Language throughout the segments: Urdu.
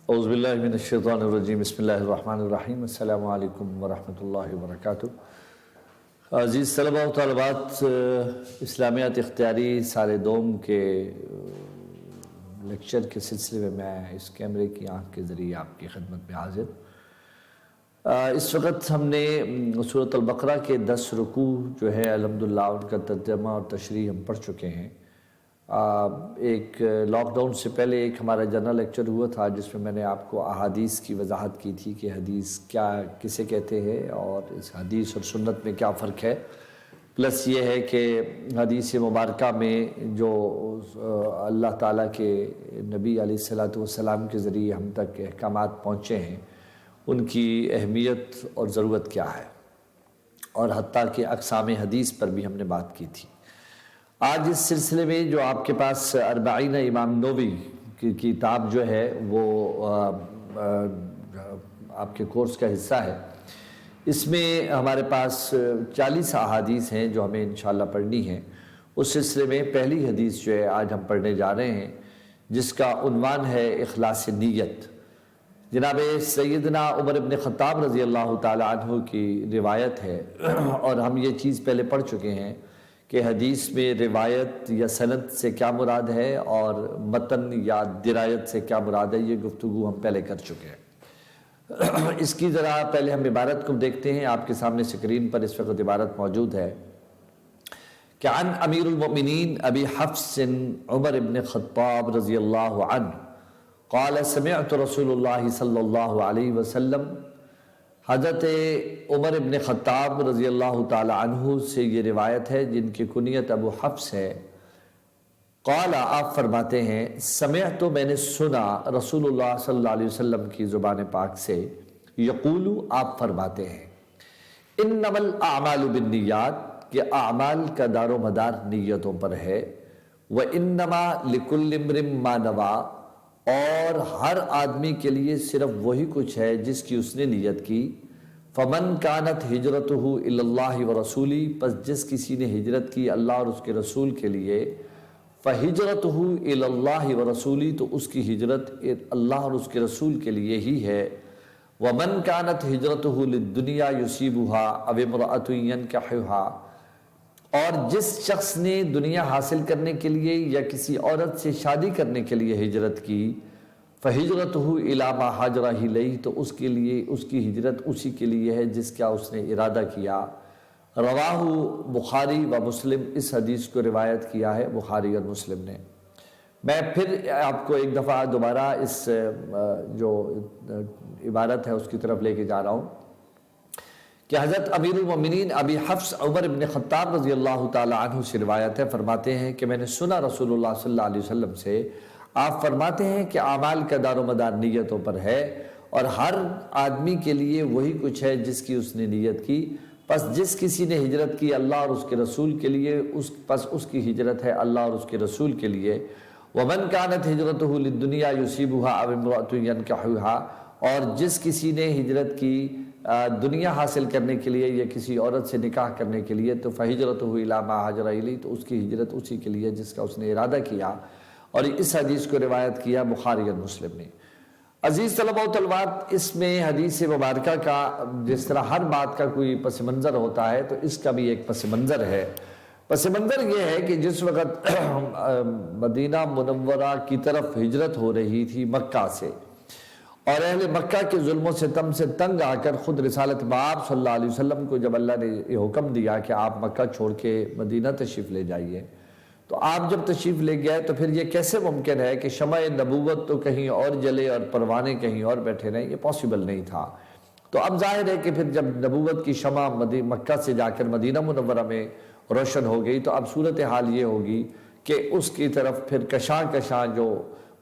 اعوذ باللہ من الشیطان الرجیم بسم اللہ الرحمن الرحیم السلام علیکم ورحمۃ اللہ وبرکاتہ۔ عزیز طلبہ و طالبات، اسلامیات اختیاری سال دوم کے لیکچر کے سلسلے میں اس کیمرے کی آنکھ کے ذریعے آپ کی خدمت میں حاضر۔ اس وقت ہم نے سورۃ البقرہ کے 10 رکوع جو ہے الحمدللہ ان کا ترجمہ اور تشریح ہم پڑھ چکے ہیں۔ ایک لاک ڈاؤن سے پہلے ایک ہمارا جنرل لیکچر ہوا تھا جس میں نے آپ کو احادیث کی وضاحت کی تھی کہ حدیث کیا کسے کہتے ہیں اور اس حدیث اور سنت میں کیا فرق ہے، پلس یہ ہے کہ حدیث مبارکہ میں جو اللہ تعالیٰ کے نبی علیہ الصلوۃ والسلام کے ذریعے ہم تک احکامات پہنچے ہیں ان کی اہمیت اور ضرورت کیا ہے، اور حتیٰ کہ اقسام حدیث پر بھی ہم نے بات کی تھی۔ آج اس سلسلے میں جو آپ کے پاس اربعین امام نووی کی کتاب جو ہے وہ آپ کے کورس کا حصہ ہے، اس میں ہمارے پاس 40 احادیث ہیں جو ہمیں انشاءاللہ پڑھنی ہیں۔ اس سلسلے میں پہلی حدیث جو ہے آج ہم پڑھنے جا رہے ہیں جس کا عنوان ہے اخلاص نیت۔ جناب سیدنا عمر بن خطاب رضی اللہ تعالی عنہ کی روایت ہے، اور ہم یہ چیز پہلے پڑھ چکے ہیں کہ حدیث میں روایت یا سند سے کیا مراد ہے اور متن یا درایت سے کیا مراد ہے، یہ گفتگو ہم پہلے کر چکے ہیں۔ اس کی ذرا پہلے ہم عبارت کو دیکھتے ہیں۔ آپ کے سامنے سکرین پر اس وقت عبارت موجود ہے کہ عن امیر المؤمنین ابی حفص عمر بن خطاب رضی اللہ عنہ قال سمعت رسول اللہ صلی اللہ علیہ وسلم، حضرت عمر بن خطاب رضی اللہ تعالی عنہ سے یہ روایت ہے جن کی کنیت ابو حفص ہے۔ قال، آپ فرماتے ہیں، سمعت تو میں نے سنا رسول اللہ صلی اللہ علیہ وسلم کی زبان پاک سے، یقول، آپ فرماتے ہیں، انما الاعمال بالنیات، کہ اعمال کا دار و مدار نیتوں پر ہے، وانما لکل امرئ ما نویٰ، اور ہر آدمی کے لیے صرف وہی کچھ ہے جس کی اس نے نیت کی۔ فمن کانت ہجرتہ الی اللہ ورسولہ، پس جس کسی نے ہجرت کی اللہ اور اس کے رسول کے لیے، فہجرتہ الی اللہ ورسولہ، تو اس کی ہجرت اللہ اور اس کے رسول کے لیے ہی ہے۔ ومن کانت ہجرتہ للدنیا یصیبھا او امرأۃ ینکحھا، اور جس شخص نے دنیا حاصل کرنے کے لیے یا کسی عورت سے شادی کرنے کے لیے ہجرت کی، فہجرتہ الی ما ہاجر الیہ، تو اس کے لیے اس کی ہجرت اسی کے لیے ہے جس کا اس نے ارادہ کیا۔ رواہ بخاری و مسلم، اس حدیث کو روایت کیا ہے بخاری اور مسلم نے۔ میں پھر آپ کو ایک دفعہ دوبارہ اس جو عبارت ہے اس کی طرف لے کے جا رہا ہوں کہ حضرت امیر المؤمنین ابی حفص عمر بن خطاب رضی اللہ تعالی عنہ سے روایت ہے، فرماتے ہیں کہ میں نے سنا رسول اللہ صلی اللہ علیہ وسلم سے، آپ فرماتے ہیں کہ اعمال کا دار و مدار نیتوں پر ہے، اور ہر آدمی کے لیے وہی کچھ ہے جس کی اس نے نیت کی، پس جس کسی نے ہجرت کی اللہ اور اس کے رسول کے لیے، پس اس کی ہجرت ہے اللہ اور اس کے رسول کے لیے۔ ومن کانت ہجرتہ للدنیا یصیبھا او امرأۃ ینکحھا، اور جس کسی نے ہجرت کی دنیا حاصل کرنے کے لیے یا کسی عورت سے نکاح کرنے کے لیے، تو فہجرتہ الی ما ہاجر الیہ، تو اس کی ہجرت اسی کے لیے جس کا اس نے ارادہ کیا۔ اور اس حدیث کو روایت کیا بخاری اور مسلم نے۔ عزیز طلبہ و طالبات، اس میں حدیث مبارکہ کا جس طرح ہر بات کا کوئی پس منظر ہوتا ہے تو اس کا بھی ایک پس منظر ہے۔ پس منظر یہ ہے کہ جس وقت مدینہ منورہ کی طرف ہجرت ہو رہی تھی مکہ سے، اور اہل مکہ کے ظلم و ستم سے تنگ آ کر خود رسالت بآب صلی اللہ علیہ وسلم کو جب اللہ نے یہ حکم دیا کہ آپ مکہ چھوڑ کے مدینہ تشریف لے جائیے، تو آپ جب تشریف لے گئے تو پھر یہ کیسے ممکن ہے کہ شمع نبوت تو کہیں اور جلے اور پروانے کہیں اور بیٹھے رہیں، یہ پاسبل نہیں تھا۔ تو اب ظاہر ہے کہ پھر جب نبوت کی شمع مکہ سے جا کر مدینہ منورہ میں روشن ہو گئی تو اب صورتحال یہ ہوگی کہ اس کی طرف پھر کشاں کشاں جو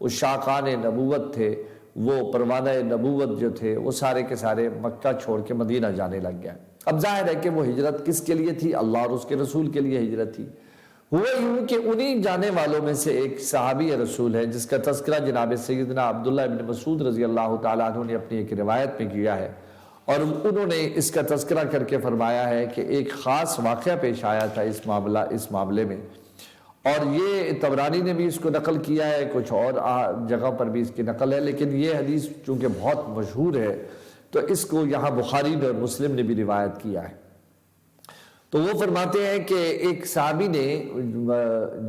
اس شاقان نبوت تھے، وہ پروانہ نبوت جو تھے، وہ سارے کے سارے مکہ چھوڑ کے مدینہ جانے لگ گئے۔ اب ظاہر ہے کہ وہ ہجرت کس کے لیے تھی؟ اللہ اور اس کے رسول کے لیے ہجرت تھی۔ ہوا یوں کہ انہی جانے والوں میں سے ایک صحابی رسول ہے جس کا تذکرہ جناب سیدنا عبداللہ ابن مسعود رضی اللہ تعالیٰ عنہ نے اپنی ایک روایت میں کیا ہے، اور انہوں نے اس کا تذکرہ کر کے فرمایا ہے کہ ایک خاص واقعہ پیش آیا تھا اس معاملے میں، اور یہ طبرانی نے بھی اس کو نقل کیا ہے، کچھ اور جگہ پر بھی اس کی نقل ہے، لیکن یہ حدیث چونکہ بہت مشہور ہے تو اس کو یہاں بخاری نے اور مسلم نے بھی روایت کیا ہے۔ تو وہ فرماتے ہیں کہ ایک صحابی نے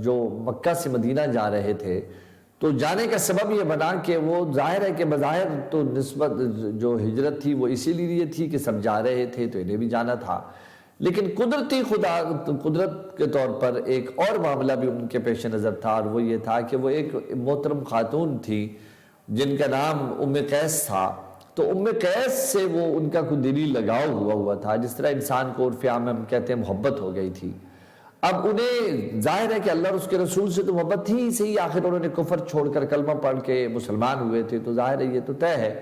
جو مکہ سے مدینہ جا رہے تھے تو جانے کا سبب یہ بنا کہ وہ ظاہر ہے کہ بظاہر تو نسبت جو ہجرت تھی وہ اسی لیے تھی کہ سب جا رہے تھے تو انہیں بھی جانا تھا، لیکن قدرت کے طور پر ایک اور معاملہ بھی ان کے پیش نظر تھا، اور وہ یہ تھا کہ وہ ایک محترم خاتون تھی جن کا نام ام قیس تھا۔ تو ام قیس سے وہ ان کا کوئی دلی لگاؤ ہوا تھا، جس طرح انسان کو عرف عام میں ہم کہتے ہیں محبت ہو گئی تھی۔ اب انہیں ظاہر ہے کہ اللہ اور اس کے رسول سے تو محبت تھی ہی صحیح، آخر انہوں نے کفر چھوڑ کر کلمہ پڑھ کے مسلمان ہوئے تھے، تو ظاہر ہے یہ تو طے ہے،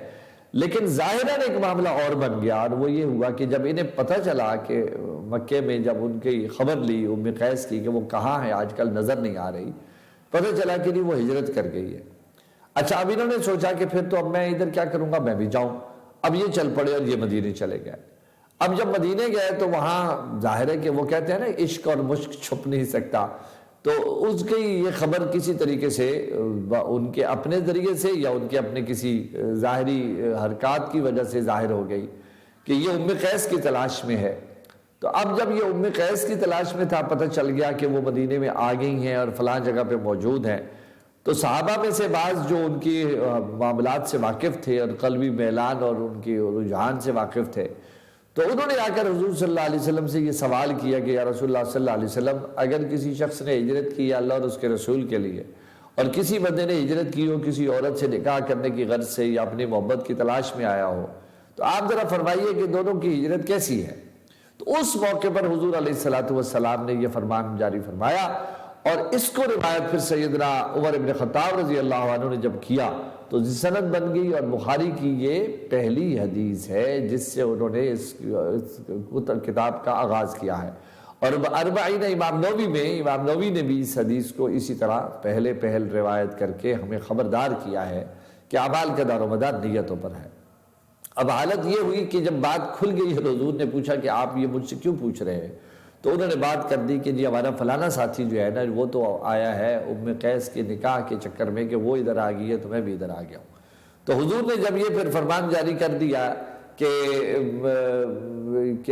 لیکن ظاہراً ایک معاملہ اور بن گیا، اور وہ یہ ہوا کہ جب انہیں پتہ چلا کہ مکے میں جب ان کی خبر لی ام قیس کی کہ وہ کہاں ہے آج کل نظر نہیں آ رہی، پتہ چلا کہ نہیں وہ ہجرت کر گئی ہے۔ اچھا، اب انہوں نے سوچا کہ پھر تو اب میں ادھر کیا کروں گا، میں بھی جاؤں۔ اب یہ چل پڑے اور یہ مدینے چلے گئے۔ اب جب مدینے گئے تو وہاں ظاہر ہے کہ وہ کہتے ہیں نا عشق اور مشق چھپ نہیں سکتا، تو اس کی یہ خبر کسی طریقے سے ان کے اپنے ذریعے سے یا ان کے اپنے کسی ظاہری حرکات کی وجہ سے ظاہر ہو گئی کہ یہ ام قیس کی تلاش میں ہے۔ تو اب جب یہ ام قیس کی تلاش میں تھا، پتہ چل گیا کہ وہ مدینے میں آ گئی ہیں اور فلاں جگہ پہ موجود ہیں، تو صحابہ میں سے بعض جو ان کی معاملات سے واقف تھے اور قلبی میلان اور ان کی رجحان سے واقف تھے، تو انہوں نے آ کر حضور صلی اللہ علیہ وسلم سے یہ سوال کیا کہ یا رسول اللہ صلی اللہ علیہ وسلم، اگر کسی شخص نے ہجرت کی اللہ اور اس کے رسول کے لیے، اور کسی بندے نے ہجرت کی ہو کسی عورت سے نکاح کرنے کی غرض سے یا اپنی محبت کی تلاش میں آیا ہو، تو آپ ذرا فرمائیے کہ دونوں کی ہجرت کیسی ہے؟ تو اس موقع پر حضور علیہ السلام نے یہ فرمان جاری فرمایا، اور اس کو روایت پھر سیدنا عمر بن خطاب رضی اللہ عنہ نے جب کیا تو سند بن گئی، اور بخاری کی یہ پہلی حدیث ہے جس سے انہوں نے اس کتاب کا آغاز کیا ہے۔ اور اربعین امام نووی نے بھی اس حدیث کو اسی طرح پہل روایت کر کے ہمیں خبردار کیا ہے کہ اعمال کا دار و مدار نیتوں پر ہے۔ اب حالت یہ ہوئی کہ جب بات کھل گئی حضور نے پوچھا کہ آپ یہ مجھ سے کیوں پوچھ رہے ہیں، تو انہوں نے بات کر دی کہ جی ہمارا فلانا ساتھی جو ہے نا وہ تو آیا ہے ام قیس کے نکاح کے چکر میں کہ وہ ادھر آ گئی ہے تو میں بھی ادھر آ گیا ہوں۔ تو حضور نے جب یہ پھر فرمان جاری کر دیا کہ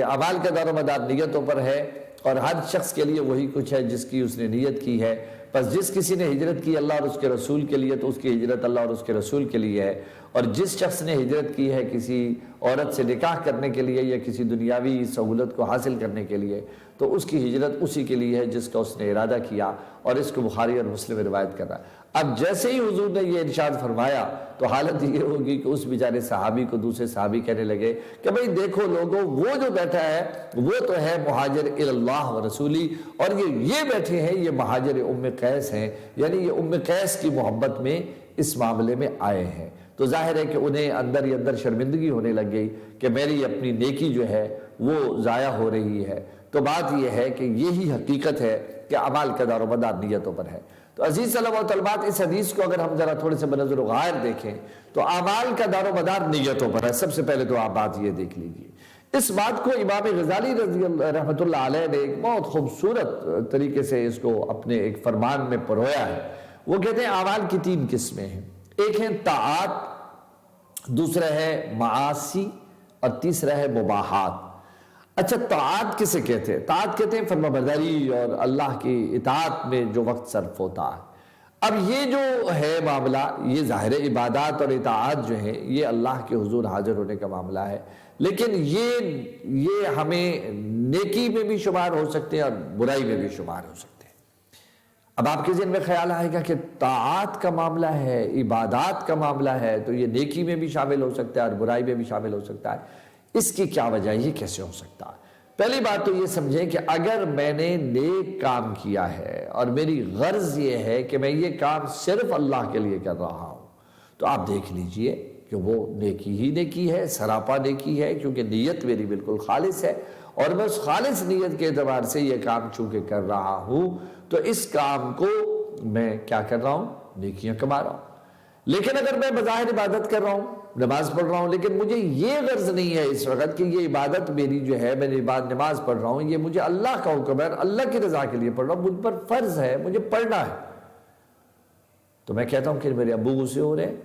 اعمال کا دار و مدار نیتوں پر ہے، اور ہر شخص کے لیے وہی کچھ ہے جس کی اس نے نیت کی ہے، بس جس کسی نے ہجرت کی اللہ اور اس کے رسول کے لیے تو اس کی ہجرت اللہ اور اس کے رسول کے لیے ہے، اور جس شخص نے ہجرت کی ہے کسی عورت سے نکاح کرنے کے لیے یا کسی دنیاوی سہولت کو حاصل کرنے کے لیے تو اس کی ہجرت اسی کے لیے ہے جس کا اس نے ارادہ کیا، اور اس کو بخاری اور مسلم روایت کر رہا ہے۔ اب جیسے ہی حضور نے یہ ارشاد فرمایا تو حالت یہ ہوگی کہ اس بیچارے صحابی کو دوسرے صحابی کہنے لگے کہ بھئی دیکھو لوگوں، وہ جو بیٹھا ہے وہ تو ہے مہاجر اللہ و رسولی، اور یہ بیٹھے ہیں یہ مہاجر ام قیس ہیں، یعنی یہ ام قیس کی محبت میں اس معاملے میں آئے ہیں۔ تو ظاہر ہے کہ انہیں اندر ہی اندر شرمندگی ہونے لگ گئی کہ میری اپنی نیکی جو ہے وہ ضائع ہو رہی ہے۔ تو بات یہ ہے کہ یہی حقیقت ہے کہ اعمال کا دار و مدار نیتوں پر ہے۔ تو عزیز صلی اللہ علیہ وسلم، اس حدیث کو اگر ہم ذرا تھوڑے سے بنظر غائر دیکھیں تو اعمال کا دار و مدار نیتوں پر ہے۔ سب سے پہلے تو آپ بات یہ دیکھ لیجئے، اس بات کو امام غزالی رحمۃ اللہ علیہ نے ایک بہت خوبصورت طریقے سے اس کو اپنے ایک فرمان میں پرویا ہے۔ وہ کہتے ہیں اعمال کی 3 قسمیں ہیں، ایک ہے طاعات، دوسرا ہے معاصی، اور تیسرا ہے مباحات۔ اچھا، طاعت کسے کہتے ہیں؟ طاعت کہتے ہیں فرمانبرداری اور اللہ کی اطاعت میں جو وقت صرف ہوتا ہے۔ اب یہ جو ہے معاملہ، یہ ظاہر عبادات اور اطاعت جو ہیں یہ اللہ کے حضور حاضر ہونے کا معاملہ ہے، لیکن یہ ہمیں نیکی میں بھی شمار ہو سکتے ہیں اور برائی میں بھی شمار ہو سکتے ہیں۔ اب آپ کے ذہن میں خیال آئے گا کہ طاعات کا معاملہ ہے، عبادات کا معاملہ ہے، تو یہ نیکی میں بھی شامل ہو سکتا ہے اور برائی میں بھی شامل ہو سکتا ہے۔ اس کی کیا وجہ ہے؟ یہ کیسے ہو سکتا ہے؟ پہلی بات تو یہ سمجھیں کہ اگر میں نے نیک کام کیا ہے اور میری غرض یہ ہے کہ میں یہ کام صرف اللہ کے لیے کر رہا ہوں، تو آپ دیکھ لیجئے کہ وہ نیکی ہی نیکی ہے، سراپا نیکی ہے، کیونکہ نیت میری بالکل خالص ہے، اور میں اس خالص نیت کے اعتبار سے یہ کام چونکہ کر رہا ہوں تو اس کام کو میں کیا کر رہا ہوں؟ نیکیاں کما رہا ہوں۔ لیکن اگر میں بظاہر عبادت کر رہا ہوں، نماز پڑھ رہا ہوں، لیکن مجھے یہ غرض نہیں ہے اس وقت کہ یہ عبادت میری جو ہے، میں نماز پڑھ رہا ہوں، یہ مجھے اللہ کا حکم ہے، اللہ کی رضا کے لیے پڑھ رہا ہوں، مجھ پر فرض ہے، مجھے پڑھنا ہے، تو میں کہتا ہوں کہ میرے ابو غصے ہو رہے ہیں،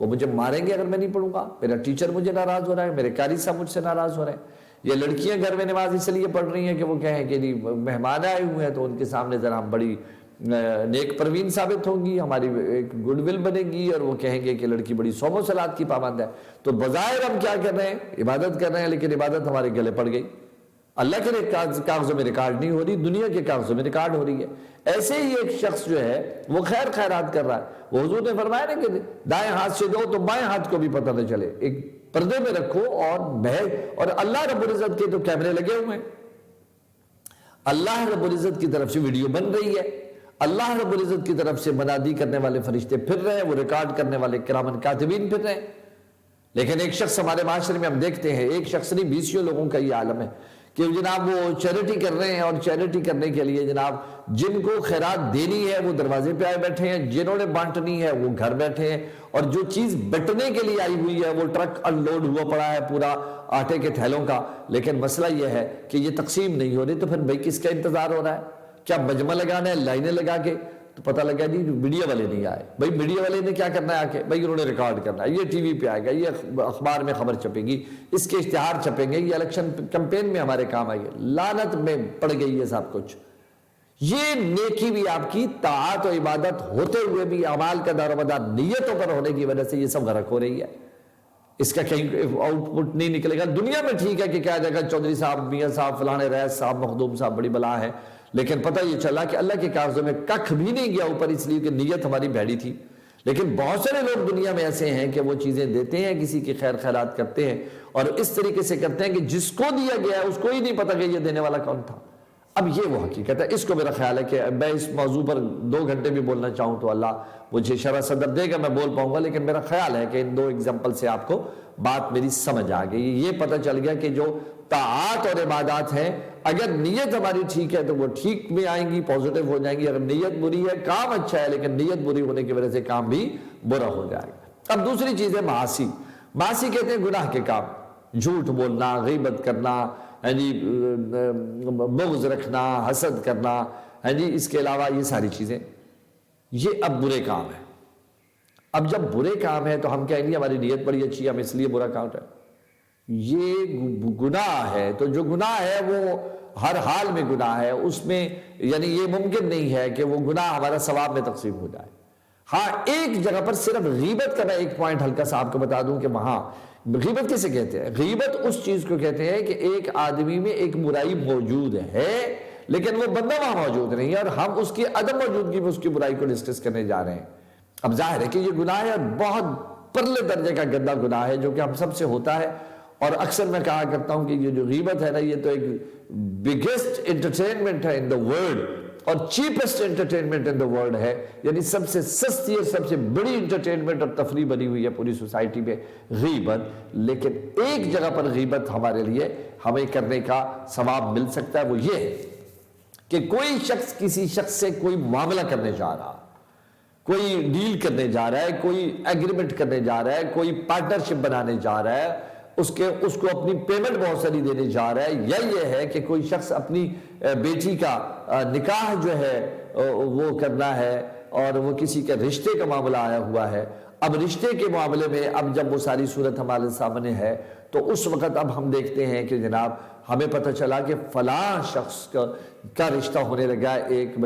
وہ مجھے ماریں گے اگر میں نہیں پڑھوں گا، میرا ٹیچر مجھے ناراض ہو رہا ہے، میرے قاری صاحب مجھ سے ناراض ہو رہے ہیں، یہ لڑکیاں گھر میں نماز اس لیے پڑھ رہی ہیں کہ وہ کہیں کہ مہمان آئے ہوئے ہیں تو ان کے سامنے ذرا ہم بڑی نیک پروین ثابت ہوں گی، ہماری ایک گڈ ول بنے گی، اور وہ کہیں گے کہ لڑکی بڑی صوم و صلات کی پابند ہے، تو بظاہر ہم کیا کر رہے ہیں؟ عبادت کر رہے ہیں، لیکن عبادت ہمارے گلے پڑ گئی، اللہ کے کاغذوں میں ریکارڈ نہیں ہو رہی، دنیا کے کاغذوں میں ریکارڈ ہو رہی ہے۔ ایسے ہی ایک شخص جو ہے وہ خیر خیرات کر رہا ہے، وہ حضور نے فرمایا نا کہ دائیں ہاتھ سے دو تو بائیں ہاتھ کو بھی پتہ نہ چلے، ایک پردے میں رکھو اور اللہ رب العزت کے تو کیمرے لگے ہوئے ہیں، اللہ رب العزت کی طرف سے ویڈیو بن رہی ہے، اللہ رب العزت کی طرف سے منادی کرنے والے فرشتے پھر رہے ہیں، وہ ریکارڈ کرنے والے کرامن کاتبین پھر رہے ہیں۔ لیکن ایک شخص ہمارے معاشرے میں ہم دیکھتے ہیں، ایک شخص نہیں 20 لوگوں کا یہ عالم ہے کہ جناب وہ چیریٹی کر رہے ہیں، اور چیریٹی کرنے کے لیے جناب جن کو خیرات دینی ہے وہ دروازے پہ آئے بیٹھے ہیں، جنہوں نے بانٹنی ہے وہ گھر بیٹھے ہیں، اور جو چیز بٹنے کے لیے آئی ہوئی ہے وہ ٹرک انلوڈ ہوا پڑا ہے پورا آٹے کے تھیلوں کا، لیکن مسئلہ یہ ہے کہ یہ تقسیم نہیں ہو رہی، تو پھر بھائی کس کا انتظار ہو رہا ہے؟ کیا مجمع لگانا ہے لائنیں لگا کے؟ تو پتہ لگا جی میڈیا والے نہیں آئے، بھائی میڈیا والے نے کیا کرنا ہے آ کے؟ بھائی انہوں نے ریکارڈ کرنا ہے، یہ ٹی وی پہ آئے گا، یہ اخبار میں خبر چھپے گی، اس کے اشتہار چھپیں گے، یہ الیکشن کمپین میں ہمارے کام آئے گے، لعنت میں پڑ گئی ہے سب کچھ۔ یہ نیکی بھی آپ کی طاعت و عبادت ہوتے ہوئے بھی اعمال کا دار و مدار نیتوں پر ہونے کی وجہ سے یہ سب غرق ہو رہی ہے، اس کا کہیں آؤٹ پٹ نہیں نکلے گا۔ دنیا میں ٹھیک ہے کہ کیا جگہ چودھری صاحب، میاں صاحب، فلانے رئیس صاحب، مخدوم صاحب بڑی بلا ہے، لیکن پتہ یہ چلا کہ اللہ کے کاغذوں میں ککھ بھی نہیں گیا اوپر، اس لیے کہ نیت ہماری بھیڑی تھی۔ لیکن بہت سارے لوگ دنیا میں ایسے ہیں کہ وہ چیزیں دیتے ہیں، کسی کی خیر خیرات کرتے ہیں، اور اس طریقے سے کرتے ہیں کہ جس کو دیا گیا ہے اس کو ہی نہیں پتا کہ یہ دینے والا کون تھا۔ اب یہ وہ حقیقت ہے، اس کو میرا خیال ہے کہ میں اس موضوع پر 2 گھنٹے بھی بولنا چاہوں تو اللہ مجھے شرح صدر دے گا، میں بول پاؤں گا، لیکن میرا خیال ہے کہ ان 2 ایگزامپل سے آپ کو بات میری سمجھ آ گئی، یہ پتہ چل گیا کہ جو طاعات اور عبادات ہیں، اگر نیت ہماری ٹھیک ہے تو وہ ٹھیک میں آئیں گی، پوزیٹو ہو جائیں گی، اگر نیت بری ہے، کام اچھا ہے لیکن نیت بری ہونے کی وجہ سے کام بھی برا ہو جائے گا۔ اب دوسری چیز ہے معاصی۔ معاصی کہتے ہیں گناہ کے کام، جھوٹ بولنا، غیبت کرنا، بغض رکھنا، حسد کرنا، اس کے علاوہ یہ ساری چیزیں، یہ اب برے کام ہیں۔ اب جب برے کام ہیں تو ہم کہیں گے ہماری نیت بڑی اچھی ہے، ہم اس لیے برا کام کریں، یہ گناہ ہے۔ تو جو گناہ ہے وہ ہر حال میں گناہ ہے، اس میں یعنی یہ ممکن نہیں ہے کہ وہ گناہ ہمارا ثواب میں تقسیم ہو جائے۔ ہاں ایک جگہ پر صرف غیبت کا میں ایک پوائنٹ ہلکا سا آپ کو بتا دوں کہ وہاں غیبت کسے کہتے ہیں؟ غیبت اس چیز کو کہتے ہیں کہ ایک آدمی میں ایک برائی موجود ہے لیکن وہ بندہ وہاں موجود نہیں ہے، اور ہم اس کی عدم موجودگی میں اس کی برائی کو ڈسکس کرنے جا رہے ہیں۔ اب ظاہر ہے کہ یہ گناہ ہے، بہت پرلے درجے کا گندا گناہ ہے جو کہ ہم سب سے ہوتا ہے، اور اکثر میں کہا کرتا ہوں کہ یہ جو غیبت ہے نا، یہ تو ایک بگیسٹ انٹرٹینمنٹ ہے ان دا ورلڈ، اور cheapest entertainment in the world ہے، یعنی سب سے سستی اور سب سے بڑی انٹرٹینمنٹ اور تفریح بنی ہوئی ہے پوری سوسائٹی میں غیبت۔ لیکن ایک جگہ پر غیبت ہمارے لیے ہمیں کرنے کا ثواب مل سکتا ہے، وہ یہ ہے کہ کوئی شخص کسی شخص سے کوئی معاملہ کرنے جا رہا، کوئی ڈیل کرنے جا رہا ہے، کوئی ایگریمنٹ کرنے جا رہا ہے، کوئی پارٹنرشپ بنانے جا رہا ہے، اس کو اپنی پیمنٹ بہت ساری دینے جا رہا ہے، یا یہ ہے کہ کوئی شخص اپنی بیٹی کا نکاح جو ہے وہ کرنا ہے، اور وہ کسی کے رشتے کا معاملہ آیا ہوا ہے۔ اب رشتے کے معاملے میں اب جب وہ ساری صورت ہمارے سامنے ہے تو اس وقت اب ہم دیکھتے ہیں کہ جناب ہمیں پتہ چلا کہ فلاں شخص کا رشتہ ہونے لگا ایک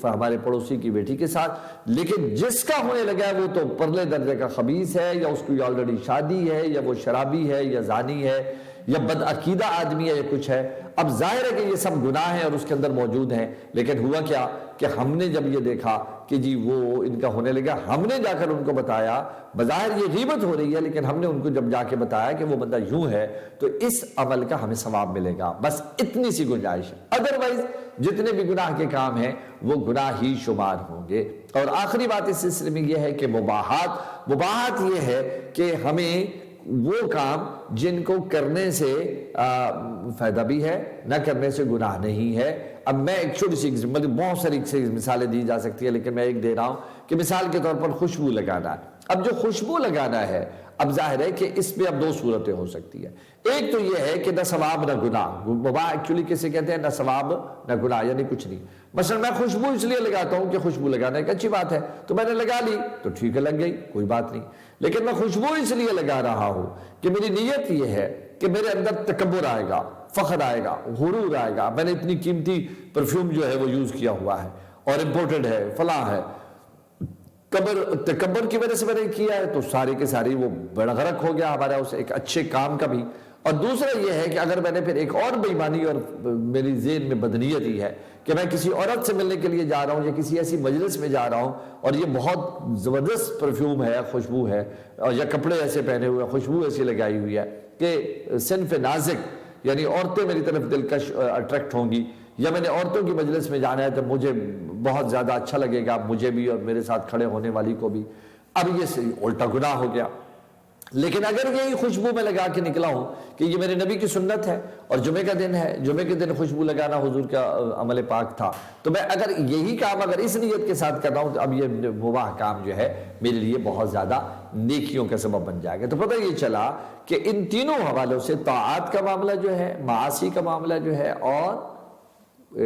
ہمارے پڑوسی کی بیٹی کے ساتھ، لیکن جس کا ہونے لگا ہے وہ تو پرلے درجے کا خبیث ہے، یا اس کی آلریڈی شادی ہے، یا وہ شرابی ہے، یا زانی ہے، یا بدعقیدہ آدمی ہے، یا کچھ ہے۔ اب ظاہر ہے کہ یہ سب گناہ ہیں اور اس کے اندر موجود ہیں، لیکن ہوا کیا کہ ہم نے جب یہ دیکھا کہ جی وہ ان کا ہونے لگا، ہم نے جا کر ان کو بتایا، بظاہر یہ غیبت ہو رہی ہے لیکن ہم نے ان کو جب جا کے بتایا کہ وہ بندہ یوں ہے، تو اس عمل کا ہمیں ثواب ملے گا، بس اتنی سی گنجائش ہے۔ ادروائز جتنے بھی گناہ کے کام ہیں وہ گناہ ہی شمار ہوں گے۔ اور آخری بات اس سلسلے میں یہ ہے کہ مباحات یہ ہے کہ ہمیں وہ کام جن کو کرنے سے فائدہ بھی ہے، نہ کرنے سے گناہ نہیں ہے، اب میں ایک چھوٹی سی بہت ساری مثالیں دی جا سکتی ہیں، لیکن میں ایک دے رہا ہوں کہ مثال کے طور پر خوشبو لگانا ہے۔ اب جو خوشبو لگانا ہے، اب ظاہر ہے کہ اس میں اب دو صورتیں ہو سکتی ہیں۔ ایک تو یہ ہے کہ نہ ثواب نہ گناہ، مباح ایکچولی کسے کہتے ہیں؟ نہ ثواب نہ گناہ، یعنی کچھ نہیں۔ مثلا میں خوشبو اس لیے لگاتا ہوں کہ خوشبو لگانا ایک اچھی بات ہے، تو میں نے لگا لی تو ٹھیک ہے، لگ گئی، کوئی بات نہیں۔ لیکن میں خوشبو اس لیے لگا رہا ہوں کہ میری نیت یہ ہے کہ میرے اندر تکبر آئے گا، فخر آئے گا، غرور آئے گا، میں نے اتنی قیمتی پرفیوم جو ہے وہ یوز کیا ہوا ہے اور امپورٹڈ ہے، فلاں ہے، تکبر کی وجہ سے میں نے کیا ہے، تو سارے کے ساری وہ بڑا غرق ہو گیا ہمارا اس ایک اچھے کام کا بھی۔ اور دوسرا یہ ہے کہ اگر میں نے پھر ایک اور بے ایمانی اور میری ذہن میں بدنیت ہی ہے کہ میں کسی عورت سے ملنے کے لیے جا رہا ہوں یا کسی ایسی مجلس میں جا رہا ہوں اور یہ بہت زبردست پرفیوم ہے، خوشبو ہے، اور یا کپڑے ایسے پہنے ہوئے، خوشبو ایسی لگائی ہوئی ہے کہ صنف نازک، یعنی عورتیں میری طرف دلکش اٹریکٹ ہوں گی، یا میں نے عورتوں کی مجلس میں جانا ہے تو مجھے بہت زیادہ اچھا لگے گا، مجھے بھی اور میرے ساتھ کھڑے ہونے والی کو بھی۔ اب یہ الٹا گناہ ہو گیا۔ لیکن اگر یہی خوشبو میں لگا کے نکلا ہوں کہ یہ میرے نبی کی سنت ہے اور جمعے کا دن ہے، جمعے کے دن خوشبو لگانا حضور کا عمل پاک تھا، تو میں اگر یہی کام اگر اس نیت کے ساتھ کر رہا ہوں تو اب یہ مباح کام جو ہے میرے لیے بہت زیادہ نیکیوں کا سبب بن جائے گا۔ تو پتہ یہ چلا کہ ان تینوں حوالوں سے طاعات کا معاملہ جو ہے، معاصی کا معاملہ جو ہے، اور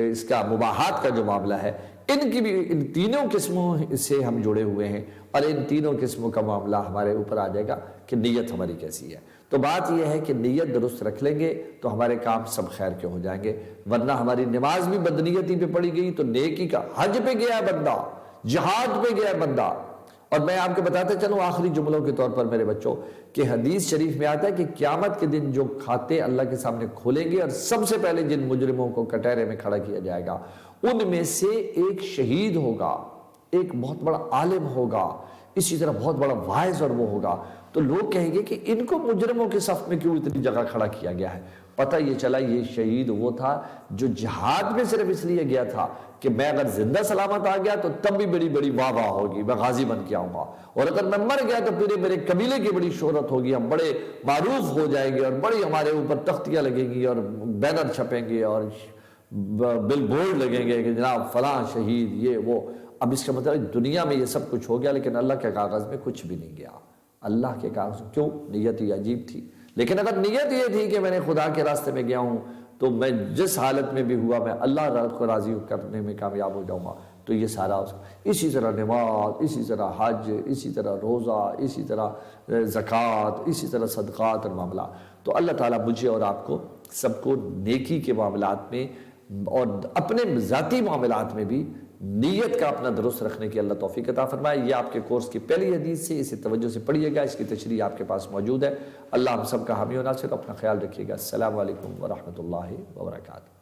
اس کا مباحات کا جو معاملہ ہے، ان کی بھی ان تینوں قسموں سے ہم جڑے ہوئے ہیں، اور ان تینوں قسموں کا معاملہ ہمارے اوپر آ جائے گا کہ نیت ہماری کیسی ہے۔ تو بات یہ ہے کہ نیت درست رکھ لیں گے تو ہمارے کام سب خیر کے ہو جائیں گے، ورنہ ہماری نماز بھی بدنیتی پہ پڑی گئی تو نیکی کا، حج پہ گیا بندہ، جہاد پہ گیا بندہ۔ اور میں آپ کو بتاتا چلوں آخری جملوں کے طور پر میرے بچوں کہ حدیث شریف میں آتا ہے کہ قیامت کے دن جو کھاتے اللہ کے سامنے کھولیں گے اور سب سے پہلے جن مجرموں کو کٹہرے میں کھڑا کیا جائے گا ان میں سے ایک شہید ہوگا، ایک بہت بڑا عالم ہوگا، اسی طرح بہت بڑا واعظ اور وہ ہوگا۔ تو لوگ کہیں گے کہ ان کو مجرموں کے صف میں کیوں اتنی جگہ کھڑا کیا گیا ہے؟ پتہ یہ چلا یہ شہید وہ تھا جو جہاد میں صرف اس لیے گیا تھا کہ میں اگر زندہ سلامت آ گیا تو تب بھی بڑی بڑی واہ واہ ہوگی، میں غازی بن کے آؤں گا، اور اگر میں مر گیا تو پھر میرے قبیلے کی بڑی شہرت ہوگی، ہم بڑے معروف ہو جائیں گے اور بڑی ہمارے اوپر تختیاں لگیں گی اور بینر چھپیں گے اور بل بورڈ لگیں گے کہ جناب فلاں شہید یہ وہ۔ اب اس کا مطلب دنیا میں یہ سب کچھ ہو گیا لیکن اللہ کے کاغذ میں کچھ بھی نہیں گیا۔ اللہ کے کاغذ کیوں؟ نیت ہی عجیب تھی۔ لیکن اگر نیت یہ تھی کہ میں نے خدا کے راستے میں گیا ہوں تو میں جس حالت میں بھی ہوا میں اللہ کو راضی کرنے میں کامیاب ہو جاؤں گا، تو یہ سارا اسی طرح نماز، اسی طرح حج، اسی طرح روزہ، اسی طرح زکوٰۃ، اسی طرح صدقات اور معاملات۔ تو اللہ تعالیٰ مجھے اور آپ کو سب کو نیکی کے معاملات میں اور اپنے ذاتی معاملات میں بھی نیت کا اپنا درست رکھنے کی اللہ توفیق عطا فرمائے۔ یہ آپ کے کورس کی پہلی حدیث سے، اسے توجہ سے پڑھیے گا، اس کی تشریح آپ کے پاس موجود ہے۔ اللہ ہم سب کا حامی و ناصر، اپنا خیال رکھیے گا۔ السلام علیکم ورحمۃ اللہ وبرکاتہ۔